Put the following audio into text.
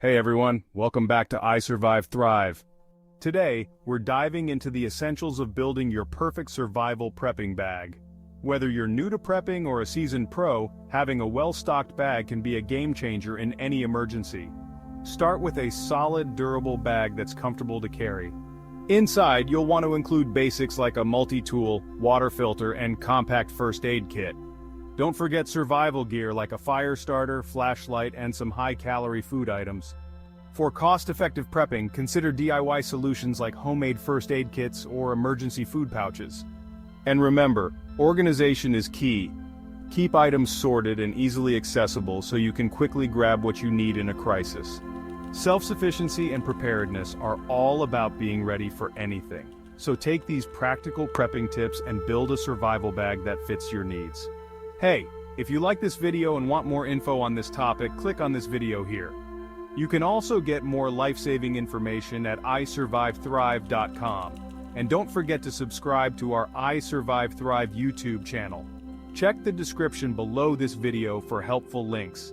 Hey everyone, welcome back to I Survive Thrive. Today, we're diving into the essentials of building your perfect survival prepping bag. Whether you're new to prepping or a seasoned pro, having a well-stocked bag can be a game changer in any emergency. Start with a solid, durable bag that's comfortable to carry. Inside, you'll want to include basics like a multi-tool, water filter, and compact first aid kit. Don't forget survival gear like a fire starter, flashlight, and some high-calorie food items. For cost-effective prepping, consider DIY solutions like homemade first aid kits or emergency food pouches. And remember, organization is key. Keep items sorted and easily accessible so you can quickly grab what you need in a crisis. Self-sufficiency and preparedness are all about being ready for anything. So take these practical prepping tips and build a survival bag that fits your needs. Hey, if you like this video and want more info on this topic, click on this video here. You can also get more life-saving information at isurvivethrive.com. And don't forget to subscribe to our I Survive Thrive YouTube channel. Check the description below this video for helpful links.